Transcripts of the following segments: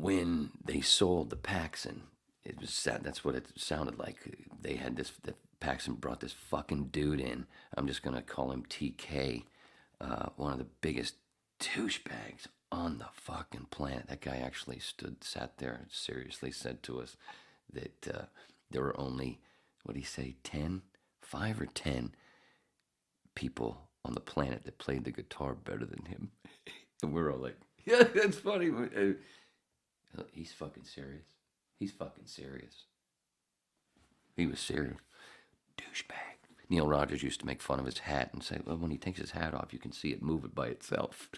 when they sold the Paxson, it was sad. That's what it sounded like. They had this. That Paxson brought this fucking dude in. I'm just gonna call him TK. One of the biggest douchebags on the fucking planet. That guy actually sat there, and seriously said to us that there were only, what did he say, 10, 5 or 10 people on the planet that played the guitar better than him. And we're all like, yeah, that's funny. He's fucking serious. He's fucking serious. He was serious. Douchebag. Neil Rogers used to make fun of his hat and say, well, when he takes his hat off, you can see it move it by itself.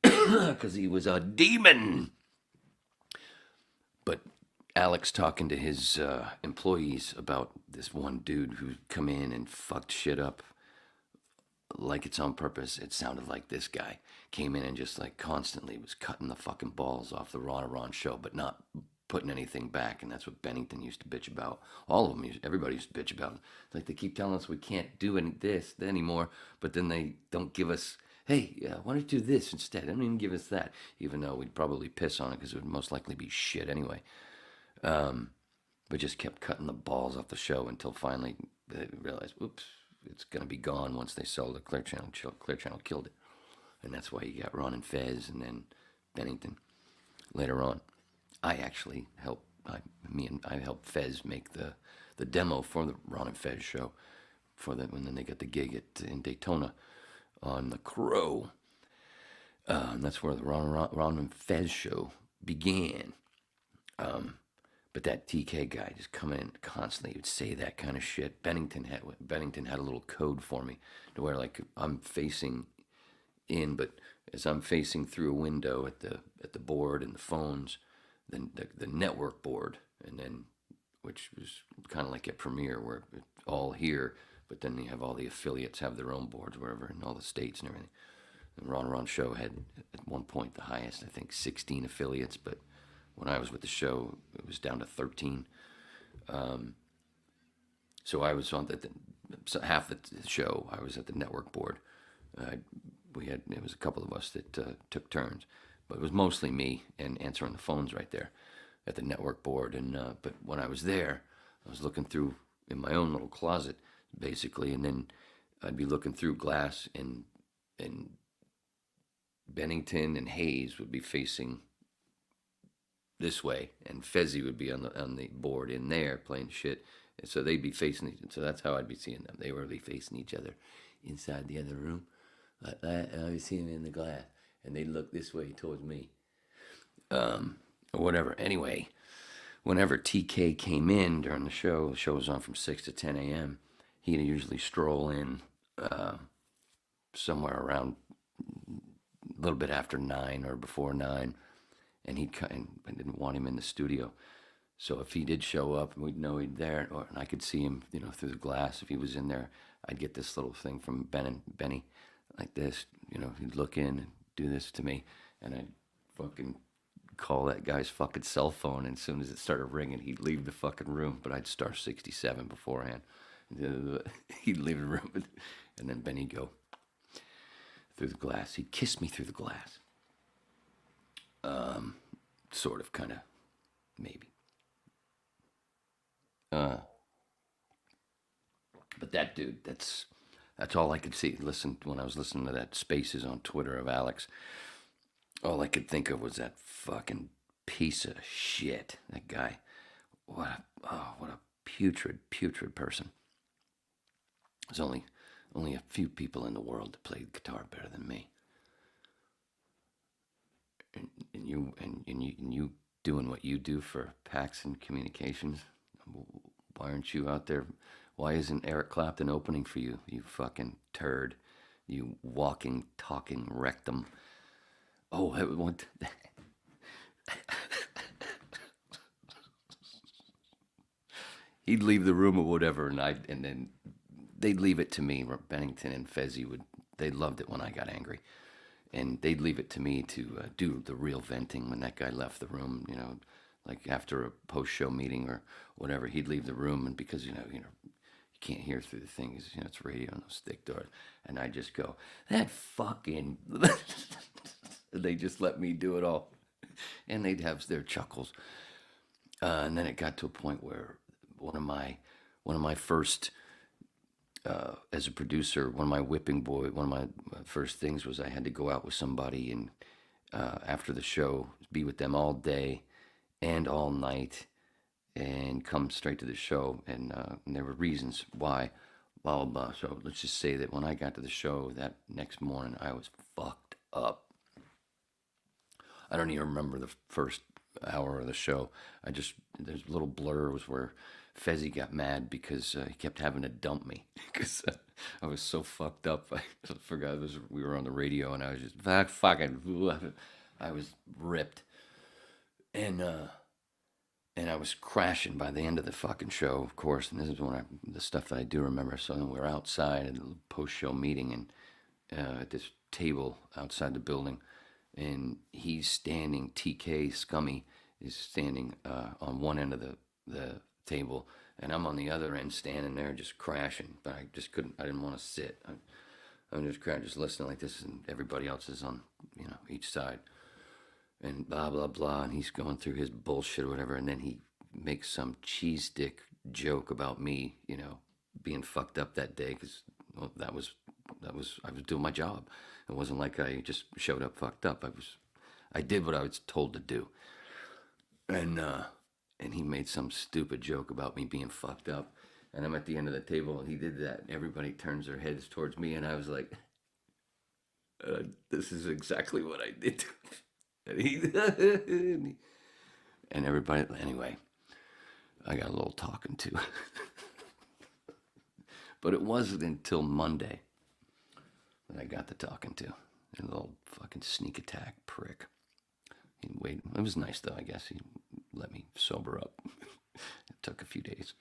Because he was a demon. But Alex talking to his employees about this one dude who come in and fucked shit up like it's on purpose. It sounded like this guy came in and just like constantly was cutting the fucking balls off the Ron and Ron show, but not putting anything back. And that's what Bennington used to bitch about. All of them, everybody used to bitch about. It's like they keep telling us we can't do this anymore, but then they don't give us, hey, why don't you do this instead? They don't even give us that, even though we'd probably piss on it because it would most likely be shit anyway. But just kept cutting the balls off the show until finally they realized, oops, it's going to be gone once they sold the Clear Channel. Clear Channel killed it. And that's why you got Ron and Fez and then Bennington later on. I actually helped, I helped Fez make the demo for the Ron and Fez show for them, and then they got the gig in Daytona on the Crow. That's where the Ron and Fez show began. But that TK guy just coming in constantly, he would say that kind of shit. Bennington had a little code for me to where like I'm facing in, but as I'm facing through a window at the board and the phones, then the network board, and then which was kind of like at Premiere where it's all here, but then you have all the affiliates have their own boards wherever in all the states and everything. The Ron Ron show had at one point the highest, I think 16 affiliates, but when I was with the show, it was down to 13. So I was on half the show. I was at the network board. It was a couple of us that took turns, but it was mostly me and answering the phones right there at the network board. And but when I was there, I was looking through in my own little closet, basically, and then I'd be looking through glass, and Bennington and Hayes would be facing this way, and Fezzi would be on the board in there playing shit, and so they'd be facing each other. So that's how I'd be seeing them. They were really facing each other inside the other room, like that, and I'd be seeing them in the glass, and they'd look this way towards me, or whatever. Anyway, whenever TK came in during the show was on from 6 to 10 a.m., he'd usually stroll in somewhere around a little bit after 9 or before 9, and I didn't want him in the studio. So if he did show up, we'd know he'd there, and I could see him, through the glass. If he was in there, I'd get this little thing from Benny, like this. He'd look in and do this to me, and I'd fucking call that guy's fucking cell phone. And as soon as it started ringing, he'd leave the fucking room. But I'd star 67 beforehand. He'd leave the room, and then Benny'd go through the glass. He'd kiss me through the glass. Sort of, kind of, maybe. But that dude, that's all I could see. Listen, when I was listening to that Spaces on Twitter of Alex, all I could think of was that fucking piece of shit. That guy. What a putrid person. There's only a few people in the world that played guitar better than me. And you doing what you do for Paxson Communications, why aren't you out there? Why isn't Eric Clapton opening for you, you fucking turd, you walking, talking rectum? Oh, I want. He'd leave the room or whatever, and then they'd leave it to me. Bennington and Fezzi they loved it when I got angry. And they'd leave it to me to do the real venting when that guy left the room, like after a post-show meeting or whatever. He'd leave the room, and because you can't hear through the thing, 'cause, it's radio and those thick doors. And I just go, that fucking. They just let me do it all, and they'd have their chuckles. And then it got to a point where one of my first, as a producer, one of my one of my first things was I had to go out with somebody and, after the show, be with them all day and all night, and come straight to the show. And there were reasons why, blah blah blah. So let's just say that when I got to the show that next morning, I was fucked up. I don't even remember the first hour of the show. There's a little blur was where Fezzi got mad because, he kept having to dump me because, I was so fucked up. I forgot we were on the radio, and I was just fucking. I was ripped, and I was crashing by the end of the fucking show, of course. And this is the stuff that I do remember. So then we're outside at a post-show meeting, and, at this table outside the building, and he's standing. TK Scummy is standing, on one end of the table, and I'm on the other end, standing there just crashing. But I just couldn't. I didn't want to sit. I'm just crashing, just listening like this, and everybody else is on, each side, and blah blah blah. And he's going through his bullshit or whatever, and then he makes some cheese stick joke about me, being fucked up that day, because, well, that was I was doing my job. It wasn't like I just showed up fucked up. I did what I was told to do. And he made some stupid joke about me being fucked up. And I'm at the end of the table, and he did that. Everybody turns their heads towards me, and I was like, this is exactly what I did to him. And everybody, anyway, I got a little talking to. But it wasn't until Monday that I got to talking to. A little fucking sneak attack prick. It was nice, though, I guess. He let me sober up. It took a few days.